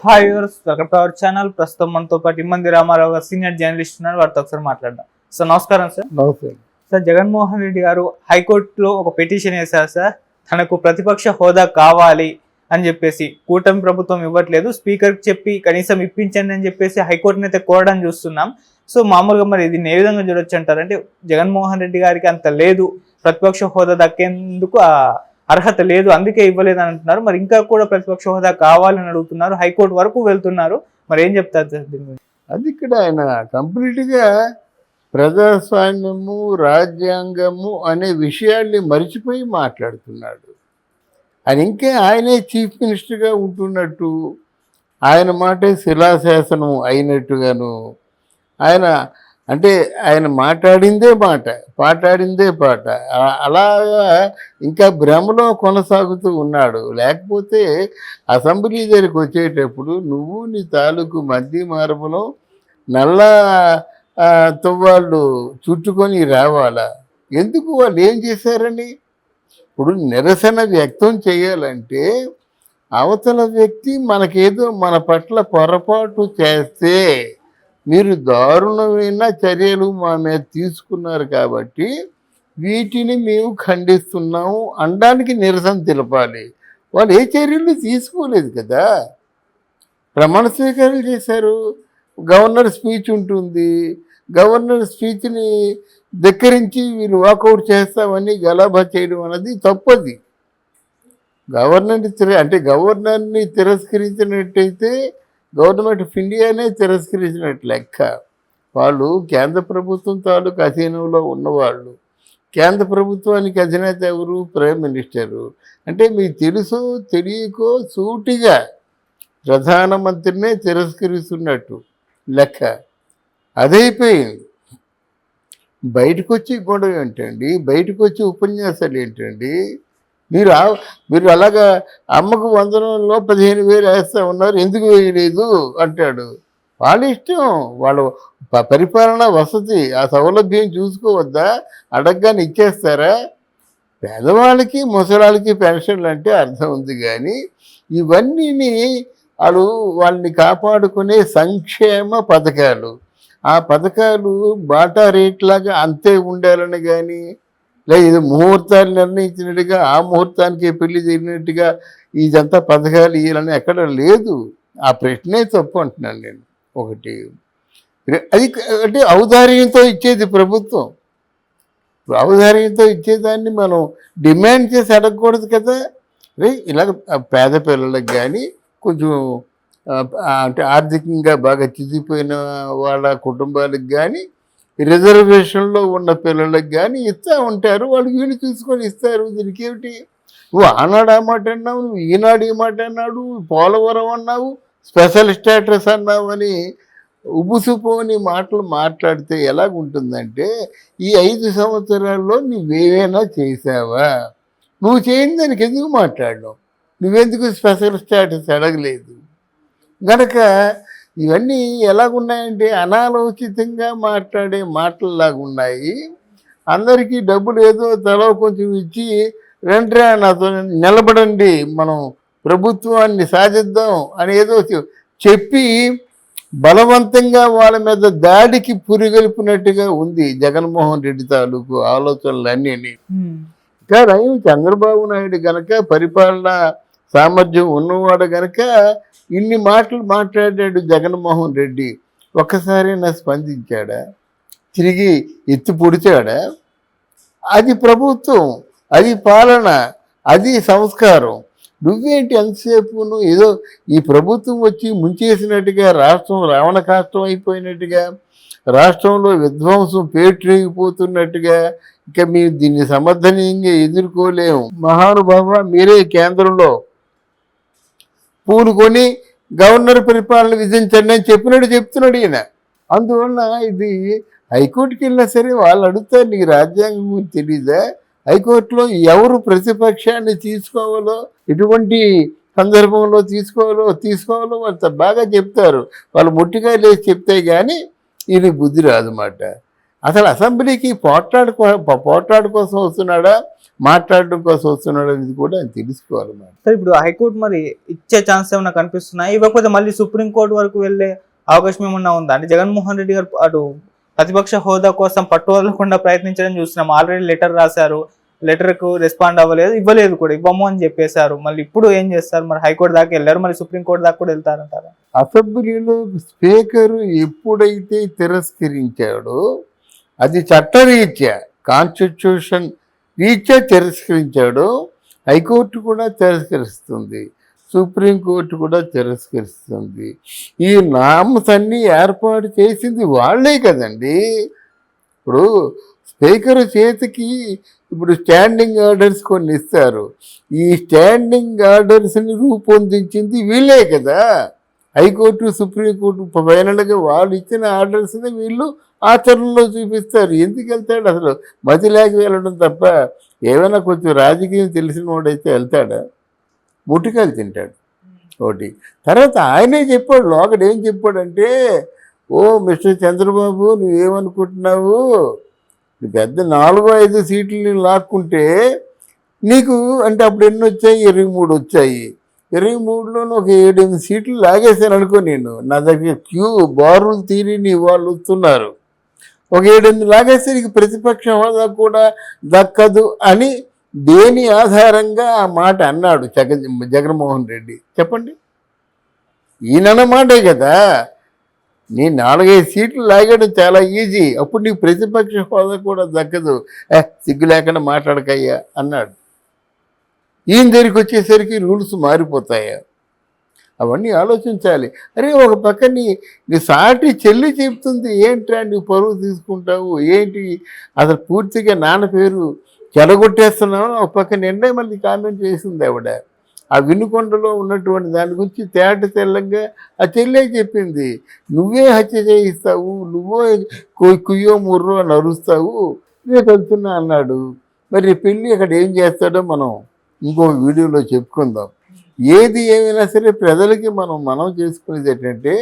Hi viewers, welcome to our channel. ప్రస్తుతం మనతో పాటు ఇమ్మంది రామారావు గారు సీనియర్ జర్నలిస్ట్ ఉన్నారు. వారితో ఒకసారి మాట్లాడదాం. సార్ నమస్కారం. సార్ నమస్తే. సార్ జగన్మోహన్ రెడ్డి గారు హైకోర్టులో ఒక పిటిషన్ వేశారు సార్. తనకు ప్రతిపక్ష హోదా కావాలి అని చెప్పేసి కూటమి ప్రభుత్వం ఇవ్వట్లేదు, స్పీకర్కి చెప్పి కనీసం ఇప్పించండి అని చెప్పేసి హైకోర్టుని అయితే కోరడం చూస్తున్నాం. సో మామూలుగా మరి దీన్ని ఏ విధంగా చూడొచ్చు అంటారు? అంటే జగన్మోహన్ రెడ్డి గారికి అంత లేదు, ప్రతిపక్ష హోదా దక్కేందుకు అర్హత లేదు, అందుకే ఇవ్వలేదు అని అంటున్నారు. మరి ఇంకా కూడా ప్రతిపక్ష హోదా కావాలని అడుగుతున్నారు, హైకోర్టు వరకు వెళ్తున్నారు. మరి ఏం చెప్తారు సార్ దీని గురించి? అది ఇక్కడ ఆయన కంప్లీట్గా ప్రజాస్వామ్యము రాజ్యాంగము అనే విషయాల్ని మరిచిపోయి మాట్లాడుతున్నాడు. ఆయన ఇంకా ఆయనే చీఫ్ మినిస్టర్గా ఉంటున్నట్టు, ఆయన మాటే శిలాశాసనం అయినట్టుగాను, ఆయన మాట్లాడిందే మాట, పాటాడిందే పాట, అలాగా ఇంకా భ్రమలో కొనసాగుతూ ఉన్నాడు. లేకపోతే అసెంబ్లీ దగ్గరికి వచ్చేటప్పుడు నువ్వు నీ తాలూకు మధ్య మార్పులో నల్ల తువ్వాళ్ళు చుట్టుకొని రావాలా? ఎందుకు? వాళ్ళు ఏం చేశారని? ఇప్పుడు నిరసన వ్యక్తం చేయాలంటే అవతల వ్యక్తి మనకేదో మన పట్ల పొరపాటు చేస్తే మీరు దారుణమైన చర్యలు మా మీద తీసుకున్నారు కాబట్టి వీటిని మేము ఖండిస్తున్నాము అనడానికి నిరసన తెలపాలి. వాళ్ళు ఏ చర్యలు తీసుకోలేదు కదా. ప్రమాణ స్వీకారాలు చేశారు, గవర్నర్ స్పీచ్ ఉంటుంది, గవర్నర్ స్పీచ్ని ధిక్కరించి వీళ్ళు వాకౌట్ చేస్తామని గలాభా చేయడం అనేది తప్పది. గవర్నర్ని తిరస్కరించినట్టయితే గవర్నమెంట్ ఆఫ్ ఇండియానే తిరస్కరించినట్టు లెక్క. వాళ్ళు కేంద్ర ప్రభుత్వం తాలూకు అధీనంలో ఉన్నవాళ్ళు. కేంద్ర ప్రభుత్వానికి అధినేత ఎవరు? Prime minister. అంటే మీకు తెలుసో తెలియకో సూటిగా ప్రధానమంత్రినే తిరస్కరిస్తున్నట్టు లెక్క. అదైపోయింది. బయటకు వచ్చి గొడవ ఏంటండి? బయటకు వచ్చి ఉపన్యాసాలు ఏంటండి? మీరు అలాగా అమ్మకు వందనంలో 15,000 వేస్తూ ఉన్నారు, ఎందుకు వేయలేదు అంటాడు. వాళ్ళ ఇష్టం, వాళ్ళ పరిపాలన వసతి, ఆ సౌలభ్యం చూసుకోవద్దా? అడగగానే ఇచ్చేస్తారా? పేదవాళ్ళకి ముసలాళ్ళకి పెన్షన్లు అంటే అర్థం ఉంది, కానీ ఇవన్నీ వాళ్ళని కాపాడుకునే సంక్షేమ పథకాలు. ఆ పథకాలు బాటా రేట్లాగా అంతే ఉండాలని కానీ, లేదా ఇది ముహూర్తాలు నిర్ణయించినట్టుగా ఆ ముహూర్తానికి పెళ్లి జరిగినట్టుగా ఇదంతా పథకాలు ఇవ్వాలని ఎక్కడ లేదు. ఆ ప్రశ్నే తప్పు అంటున్నాను నేను. ఒకటి అది అంటే ఔదార్యంతో ఇచ్చేది ప్రభుత్వం. ఔదార్యంతో ఇచ్చేదాన్ని మనం డిమాండ్ చేసి అడగకూడదు కదా. ఇలాగ పేద పిల్లలకు కానీ, కొంచెం ఆర్థికంగా బాగా చిదిపోయిన వాళ్ళ కుటుంబాలకు కానీ, రిజర్వేషన్లో ఉన్న పిల్లలకు కానీ ఇస్తూ ఉంటారు. వాళ్ళు వీళ్ళు చూసుకొని ఇస్తారు. దీనికి ఏమిటి? నువ్వు ఆనాడు ఆ మాట అన్నావు, నువ్వు ఈనాడు ఈ మాట అన్నాడు, పోలవరం అన్నావు, స్పెషల్ స్టేటస్ అన్నావు అని ఉబుసుపోని మాటలు మాట్లాడితే ఎలాగుంటుందంటే, ఈ 5 సంవత్సరాల్లో నువ్వేమైనా చేసావా? నువ్వు చేయని దానికి ఎందుకు మాట్లాడడం? నువ్వెందుకు స్పెషల్ స్టేటస్ అడగలేదు? గనక ఇవన్నీ ఎలాగున్నాయంటే అనాలోచితంగా మాట్లాడే మాటల్లాగా ఉన్నాయి. అందరికీ డబ్బులు ఏదో తలో కొంచెం ఇచ్చి రండ్రా నాతో నిలబడండి, మనం ప్రభుత్వాన్ని సాధిద్దాం అని ఏదో చెప్పి బలవంతంగా వాళ్ళ మీద దాడికి పురిగొల్పినట్టుగా ఉంది జగన్మోహన్ రెడ్డి తాలూకు ఆలోచనలన్నీ. కానీ చంద్రబాబు నాయుడు గనక పరిపాలన సామర్థ్యం ఉన్నవాడు గనక ఇన్ని మాటలు మాట్లాడాడు జగన్మోహన్ రెడ్డి. ఒక్కసారైనా స్పందించాడా? తిరిగి ఎత్తి పొడిచాడా? అది ప్రభుత్వం, అది పాలన, అది సంస్కారం. నువ్వేంటి ఎంతసేపు ఏదో ఈ ప్రభుత్వం వచ్చి ముంచేసినట్టుగా, రాష్ట్రం రావణ కాష్టం అయిపోయినట్టుగా, రాష్ట్రంలో విధ్వంసం పేటరేగిపోతున్నట్టుగా, ఇక మేము దీన్ని సమర్థనీయంగా ఎదుర్కోలేము. మహానుభావ, మీరే కేంద్రంలో పూనుకొని గవర్నర్ పరిపాలన విధించండి అని చెప్తున్నాడు ఈయన. అందువల్ల ఇది హైకోర్టుకి వెళ్ళినా సరే వాళ్ళు అడుగుతారు, నీకు రాజ్యాంగం తెలీదా? హైకోర్టులో ఎవరు ప్రతిపక్షాన్ని తీసుకోవాలో, ఎటువంటి సందర్భంలో తీసుకోవాలో వాళ్ళు బాగా చెప్తారు. వాళ్ళు మొట్టిగా లేచి చెప్తే కానీ ఇది బుద్ధి రాదన్నమాట. అసలు అసెంబ్లీకి పోట్లాడు కోసం వస్తున్నాడా, మాట్లాడడం కోసం వస్తున్నాడా అనేది కూడా ఆయన తెలుసుకోవాలి మరి. సార్ ఇప్పుడు హైకోర్టు మరి ఇచ్చే ఛాన్స్ ఏమైనా కనిపిస్తున్నాయి, ఇవ్వకపోతే మళ్ళీ సుప్రీంకోర్టు వరకు వెళ్ళే అవకాశం ఏమన్నా ఉందా? అంటే జగన్మోహన్ రెడ్డి గారు అటు ప్రతిపక్ష హోదా కోసం పట్టు వదలకుండా ప్రయత్నించడం చూస్తున్నాం. ఆల్రెడీ లెటర్ రాశారు, లెటర్కు రెస్పాండ్ అవ్వలేదు, ఇవ్వలేదు కూడా, ఇవ్వము అని చెప్పేశారు. మళ్ళీ ఇప్పుడు ఏం చేస్తారు? మరి హైకోర్టు దాకా వెళ్ళారు, మరి సుప్రీంకోర్టు దాకా కూడా వెళ్తారంటారా? అసెంబ్లీలో స్పీకర్ ఎప్పుడైతే తిరస్కరించాడో అది చట్టరీత్యా, కాన్స్టిట్యూషన్ రీత్యా తిరస్కరించాడో హైకోర్టు కూడా తిరస్కరిస్తుంది, సుప్రీంకోర్టు కూడా తిరస్కరిస్తుంది. ఈ నామ్స్ అన్నీ ఏర్పాటు చేసింది వాళ్ళే కదండి. ఇప్పుడు స్పీకర్ చేతికి ఇప్పుడు స్టాండింగ్ ఆర్డర్స్ కొన్ని ఇస్తారు, ఈ స్టాండింగ్ ఆర్డర్స్ని రూపొందించింది వీళ్ళే కదా. హైకోర్టు, సుప్రీంకోర్టు ఫైనల్గా వాళ్ళు ఇచ్చిన ఆర్డర్స్ని వీళ్ళు ఆచరణలో చూపిస్తారు. ఎందుకు వెళ్తాడు? అసలు మతి లేక వెళ్ళడం తప్ప ఏమైనా కొంచెం రాజకీయం తెలిసిన వాడైతే వెళ్తాడా? ముటికాయలు తింటాడు ఒకటి. తర్వాత ఆయనే చెప్పాడు, లోకడు ఏం చెప్పాడంటే, ఓ మిస్టర్ చంద్రబాబు నువ్వేమనుకుంటున్నావు, పెద్ద 4-5 సీట్లు లాక్కుంటే నీకు అంటే అప్పుడు ఎన్ని వచ్చాయి? 23 వచ్చాయి. 23లోనూ ఒక 7-8 సీట్లు లాగేశాను అనుకో నేను. నా దగ్గర బారులు తీరి నీ వాళ్ళు వస్తున్నారు, ఒక 7-8 లాగేస్తే నీకు ప్రతిపక్ష హోదా కూడా దక్కదు అని దేని ఆధారంగా ఆ మాట అన్నాడు జగన్మోహన్ రెడ్డి? చెప్పండి. ఈయన మాటే కదా. నీ 4-5 సీట్లు లాగడం చాలా ఈజీ, అప్పుడు నీకు ప్రతిపక్ష హోదా కూడా దక్కదు, సిగ్గు లేకుండా మాట్లాడకయ్యా అన్నాడు. ఈయన దగ్గరికి వచ్చేసరికి రూల్స్ మారిపోతాయా? అవన్నీ ఆలోచించాలి. అరే ఒక పక్క నీ సాటి చెల్లి చెప్తుంది, ఏంట్రా నువ్వు పరువు తీసుకుంటావు ఏంటి, అసలు పూర్తిగా నాన్న పేరు చెడగొట్టేస్తున్నావు. ఒక పక్క నిన్నే మళ్ళీ కామెంట్ చేసింది ఆవిడ. ఆ వినుకొండలో ఉన్నటువంటి దాని గురించి తేట తెల్లంగా ఆ చెల్లె చెప్పింది, నువ్వే హత్య చేయిస్తావు, నువ్వే కుయ్యో ముర్రో అని అరుస్తావు, నేను వెళ్తున్నా అన్నాడు. మరి పెళ్ళి అక్కడ ఏం చేస్తాడో మనం ఇంకో వీడియోలో చెప్పుకుందాం. ఏది ఏమైనా సరే ప్రజలకి మనం చేసుకునేది ఏంటంటే,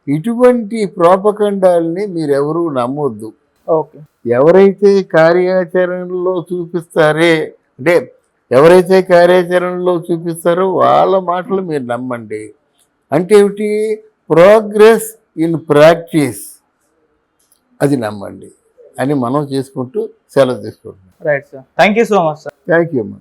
ఇటువంటి ప్రోపకండాలని మీరెవరూ నమ్మొద్దు. ఓకే. ఎవరైతే కార్యాచరణలో చూపిస్తారో వాళ్ళ మాటలు మీరు నమ్మండి. అంటే ఏమిటి? ప్రోగ్రెస్ ఇన్ ప్రాక్టీస్, అది నమ్మండి అని మనం చేసుకుంటూ సెలవు తీసుకుంటున్నాం. Right sir, thank you so much sir. Thank you అమ్మా.